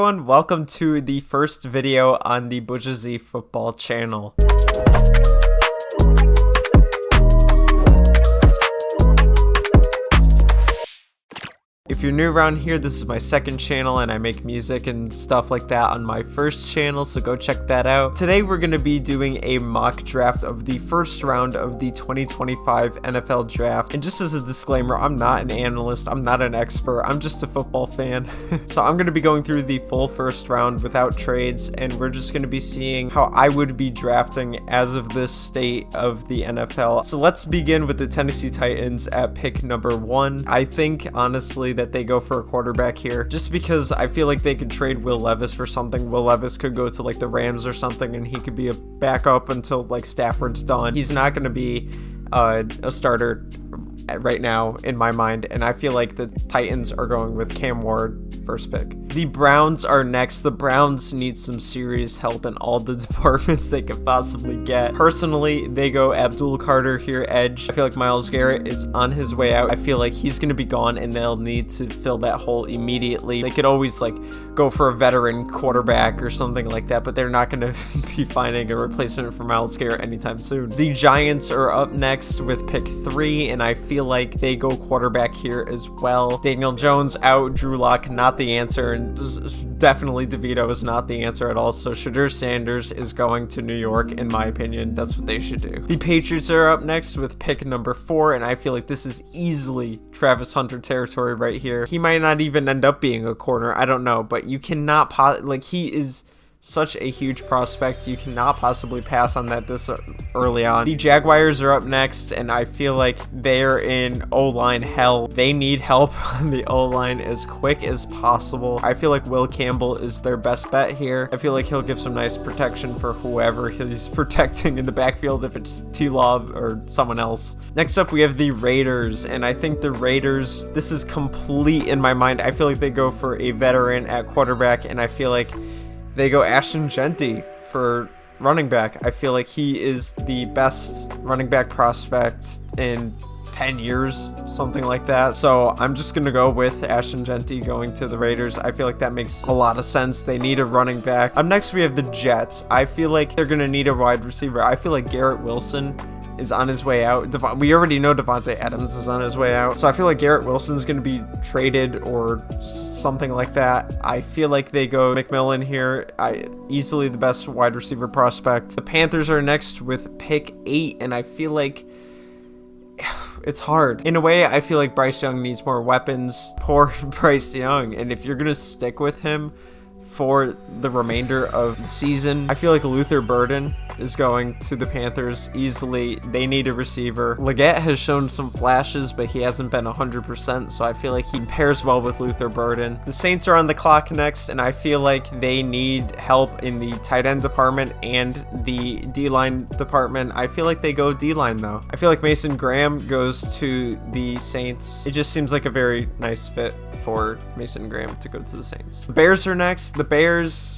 everyone, welcome to the first video on the BushaZ Football channel. If you're new around here, this is my second channel and I make music and stuff like that on my first channel, so go check that out. Today we're going to be doing a mock draft of the first round of the 2025 NFL draft. And just as a disclaimer, I'm not an analyst, I'm not an expert, I'm just a football fan. So I'm going to be going through the full first round without trades, and we're just going to be seeing how I would be drafting as of this state of the NFL. So let's begin with the Tennessee Titans at pick number 1. I think honestly that they go for a quarterback here, just because I feel like they could trade Will Levis for something. Will Levis could go to like the Rams or something and he could be a backup until like Stafford's done. He's not going to be a starter right now in my mind, and I feel like the Titans are going with Cam Ward first pick. The Browns are next. The Browns need some serious help in all the departments they could possibly get. Personally, they go Abdul Carter here, edge. I feel like Myles Garrett is on his way out. I feel like he's going to be gone and they'll need to fill that hole immediately. They could always like go for a veteran quarterback or something like that, but they're not going to be finding a replacement for Myles Garrett anytime soon. The Giants are up next with pick 3, and I feel like they go quarterback here as well. Daniel Jones out, Drew Lock not the answer, and definitely DeVito is not the answer at all. So Shadur Sanders is going to New York, in my opinion. That's what they should do. The Patriots are up next with pick number 4, and I feel like this is easily Travis Hunter territory right here. He might not even end up being a corner, I don't know, but you cannot he is such a huge prospect. You cannot possibly pass on that this early on. The Jaguars are up next, and I feel like they're in O-line hell. They need help on the O-line as quick as possible. I feel like Will Campbell is their best bet here. I feel like he'll give some nice protection for whoever he's protecting in the backfield, if it's T-Law or someone else. Next up, we have the Raiders, and I think the Raiders, this is complete in my mind. I feel like they go for a veteran at quarterback, and I feel like they go Ashton Genty for running back. I feel like he is the best running back prospect in 10 years, something like that. So I'm just going to go with Ashton Genty going to the Raiders. I feel like that makes a lot of sense. They need a running back. Up next, we have the Jets. I feel like they're going to need a wide receiver. I feel like Garrett Wilson is on his way out. We already know Devontae Adams is on his way out, so I feel like Garrett Wilson is going to be traded or something like that. I feel like they go McMillan here. Easily the best wide receiver prospect. The Panthers are next with pick 8, and I feel like it's hard. In a way, I feel like Bryce Young needs more weapons. Poor Bryce Young, and if you're going to stick with him for the remainder of the season, I feel like Luther Burden is going to the Panthers easily. They need a receiver. Leggett has shown some flashes, but he hasn't been 100%, so I feel like he pairs well with Luther Burden. The Saints are on the clock next, and I feel like they need help in the tight end department and the D-line department. I feel like they go D-line though. I feel like Mason Graham goes to the Saints. It just seems like a very nice fit for Mason Graham to go to the Saints. The Bears are next. The Bears,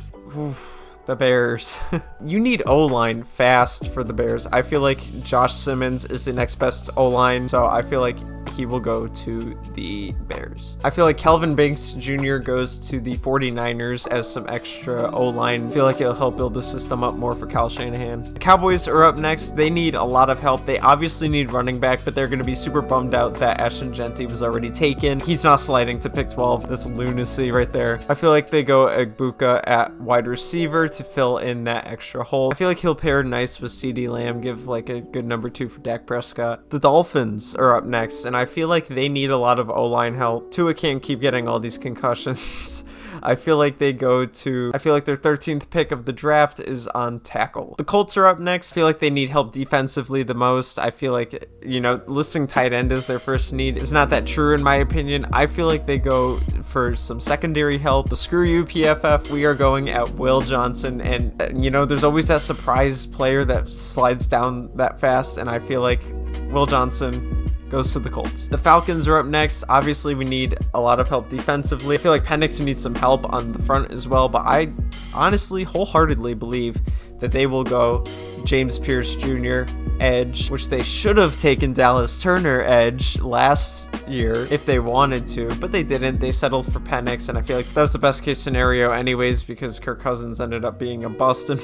you need O-line fast for the Bears. I feel like Josh Simmons is the next best O-line, so I feel like he will go to the Bears. I feel like Kelvin Banks Jr. goes to the 49ers as some extra O-line. I feel like it'll help build the system up more for Kyle Shanahan. The Cowboys are up next. They need a lot of help. They obviously need running back, but they're going to be super bummed out that Ashton Genty was already taken. He's not sliding to pick 12. That's lunacy right there. I feel like they go Egbuka at wide receiver to fill in that extra hole. I feel like he'll pair nice with CeeDee Lamb, give like a good number 2 for Dak Prescott. The Dolphins are up next, and I feel like they need a lot of O-line help. Tua can't keep getting all these concussions. I feel like their 13th pick of the draft is on tackle. The Colts are up next. I feel like they need help defensively the most. I feel like, listing tight end as their first need is not that true in my opinion. I feel like they go for some secondary help. But screw you, PFF. We are going at Will Johnson. And, there's always that surprise player that slides down that fast. And I feel like Will Johnson goes to the Colts. The Falcons are up next. Obviously, we need a lot of help defensively. I feel like Penix needs some help on the front as well, but I honestly, wholeheartedly believe that they will go James Pierce Jr. edge, which they should have taken Dallas Turner edge last year if they wanted to, but they didn't. They settled for Penix, and I feel like that was the best case scenario anyways, because Kirk Cousins ended up being a bust in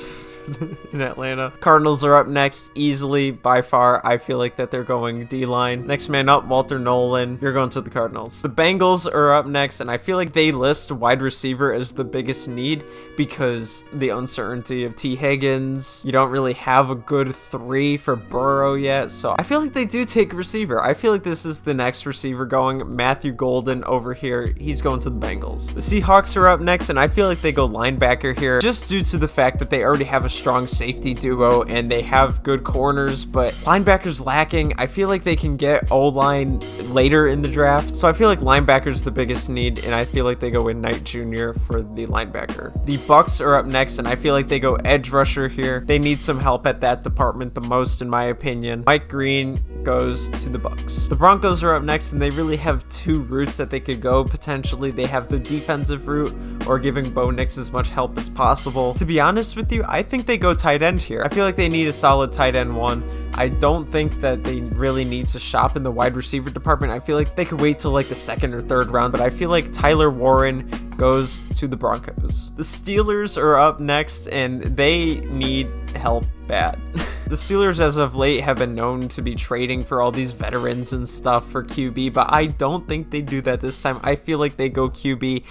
Atlanta. Cardinals are up next, easily, by far. I feel like that they're going D-line. Next man up, Walter Nolan. You're going to the Cardinals. The Bengals are up next, and I feel like they list wide receiver as the biggest need because the uncertainty of T. Higgins. You don't really have a good 3 for Burrow yet, so I feel like they do take receiver. I feel like this is the next receiver going. Matthew Golden over here. He's going to the Bengals. The Seahawks are up next, and I feel like they go linebacker here just due to the fact that they already have a strong safety duo and they have good corners, but linebackers lacking. I feel like they can get O-line later in the draft, so I feel like linebacker's the biggest need, and I feel like they go with Knight Jr. for the linebacker. The Bucks are up next, and I feel like they go edge rusher here. They need some help at that department the most, in my opinion. Mike Green goes to the Bucks. The Broncos are up next, and they really have 2 routes that they could go potentially. They have the defensive route or giving Bo Nix as much help as possible. To be honest with you, I think they go tight end here. I feel like they need a solid tight end 1. I don't think that they really need to shop in the wide receiver department. I feel like they could wait till like the 2nd or 3rd round, but I feel like Tyler Warren goes to the Broncos. The Steelers are up next, and they need help bad. The Steelers as of late have been known to be trading for all these veterans and stuff for QB, but I don't think they do that this time. I feel like they go QB.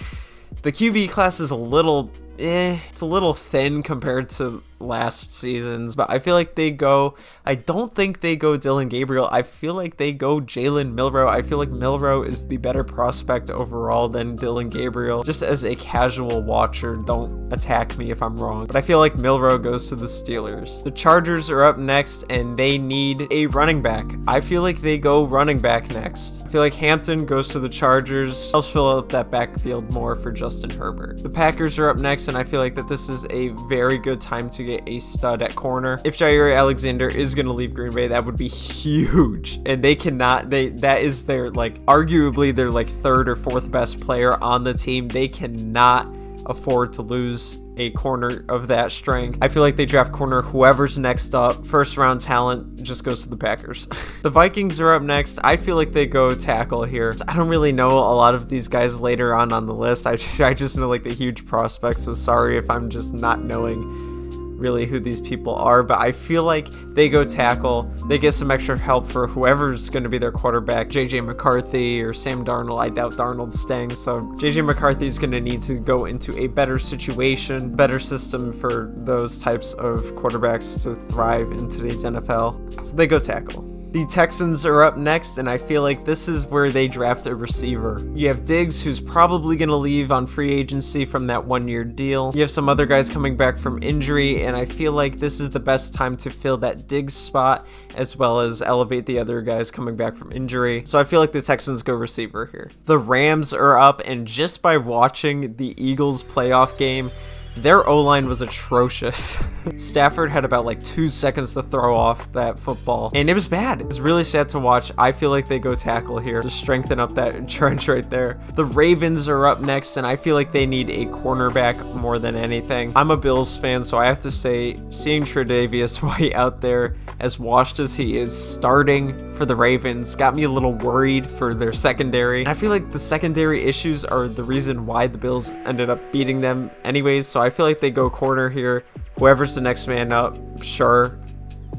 The QB class is a little it's a little thin compared to last season's, but I feel like they go, I don't think they go Dylan Gabriel. I feel like they go Jalen Milroe. I feel like Milroe is the better prospect overall than Dylan Gabriel. Just as a casual watcher, don't attack me if I'm wrong, but I feel like Milroe goes to the Steelers. The Chargers are up next, and they need a running back. I feel like they go running back next. I feel like Hampton goes to the Chargers. Helps fill up that backfield more for Justin Herbert. The Packers are up next, and I feel like that this is a very good time to get a stud at corner. If Jair Alexander is going to leave Green Bay, that would be huge, and they cannot, that is their, like, arguably their like 3rd or 4th best player on the team. They cannot afford to lose a corner of that strength. I feel like they draft corner whoever's next up. 1st round talent just goes to the Packers. The Vikings are up next. I feel like they go tackle here. I don't really know a lot of these guys later on the list. I just know like the huge prospects, so sorry if I'm just not knowing really who these people are, but I feel like they go tackle. They get some extra help for whoever's going to be their quarterback, JJ McCarthy or Sam Darnold. I doubt Darnold's staying, so JJ McCarthy is going to need to go into a better situation, better system for those types of quarterbacks to thrive in today's NFL. So they go tackle. The Texans are up next, and I feel like this is where they draft a receiver. You have Diggs, who's probably going to leave on free agency from that 1-year deal. You have some other guys coming back from injury, and I feel like this is the best time to fill that Diggs spot, as well as elevate the other guys coming back from injury. So I feel like the Texans go receiver here. The Rams are up, and just by watching the Eagles playoff game, their O-line was atrocious. Stafford had about like 2 seconds to throw off that football, and it was bad. It's really sad to watch. I feel like they go tackle here to strengthen up that trench right there. The Ravens are up next, and I feel like they need a cornerback more than anything. I'm a Bills fan, so I have to say, seeing Tre'Davious White out there, as washed as he is, starting for the Ravens, got me a little worried for their secondary. And I feel like the secondary issues are the reason why the Bills ended up beating them anyways, so I feel like they go corner here. Whoever's the next man up, sure.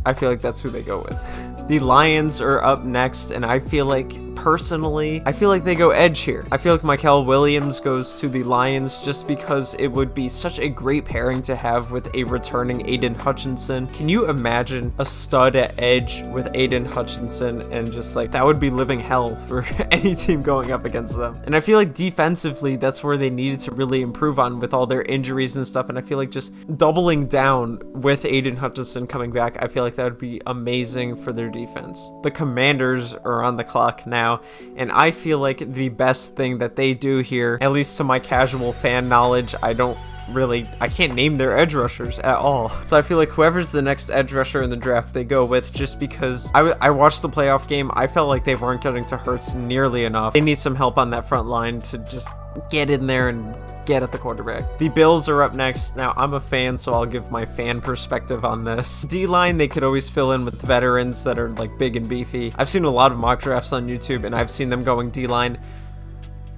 I feel like that's who they go with. The Lions are up next, and I feel like, personally, I feel like they go edge here. I feel like Michael Williams goes to the Lions just because it would be such a great pairing to have with a returning Aiden Hutchinson. Can you imagine a stud at edge with Aiden Hutchinson? And just like, that would be living hell for any team going up against them. And I feel like defensively, that's where they needed to really improve on with all their injuries and stuff. And I feel like just doubling down with Aiden Hutchinson coming back, I feel like that would be amazing for their defense. The Commanders are on the clock now, and I feel like the best thing that they do here, at least to my casual fan knowledge, I can't name their edge rushers at all. So I feel like whoever's the next edge rusher in the draft, they go with, just because I watched the playoff game. I felt like they weren't getting to Hurts nearly enough. They need some help on that front line to just get in there and get at the quarterback. The Bills are up next. Now, I'm a fan, so I'll give my fan perspective on this. D-line, they could always fill in with veterans that are like big and beefy. I've seen a lot of mock drafts on YouTube, and I've seen them going D-line.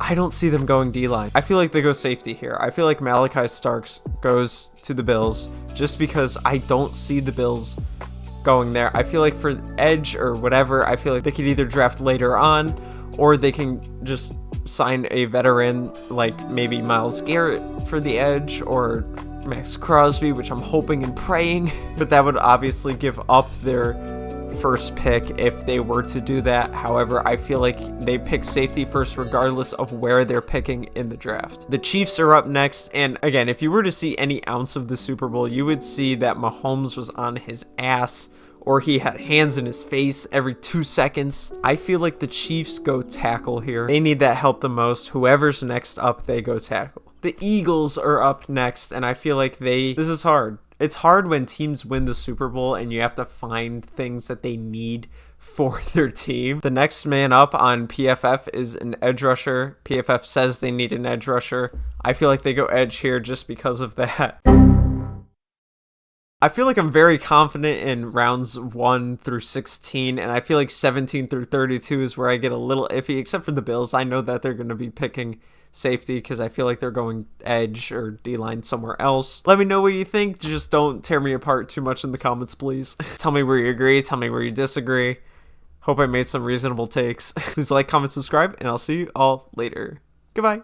I don't see them going D-line. I feel like they go safety here. I feel like Malachi Starks goes to the Bills just because I don't see the Bills going there. I feel like for edge or whatever, I feel like they could either draft later on or they can just sign a veteran like maybe Myles Garrett for the edge or Max Crosby, which I'm hoping and praying, but that would obviously give up their first pick if they were to do that. However, I feel like they pick safety first regardless of where they're picking in the draft. The Chiefs are up next, and again, if you were to see any ounce of the Super Bowl, you would see that Mahomes was on his ass or he had hands in his face every 2 seconds. I feel like the Chiefs go tackle here. They need that help the most. Whoever's next up, they go tackle. The Eagles are up next, and I feel like this is hard. It's hard when teams win the Super Bowl and you have to find things that they need for their team. The next man up on PFF is an edge rusher. PFF says they need an edge rusher. I feel like they go edge here just because of that. I feel like I'm very confident in rounds 1 through 16, and I feel like 17 through 32 is where I get a little iffy, except for the Bills. I know that they're going to be picking safety because I feel like they're going edge or D-line somewhere else. Let me know what you think. Just don't tear me apart too much in the comments, please. Tell me where you agree. Tell me where you disagree. Hope I made some reasonable takes. Please like, comment, subscribe, and I'll see you all later. Goodbye.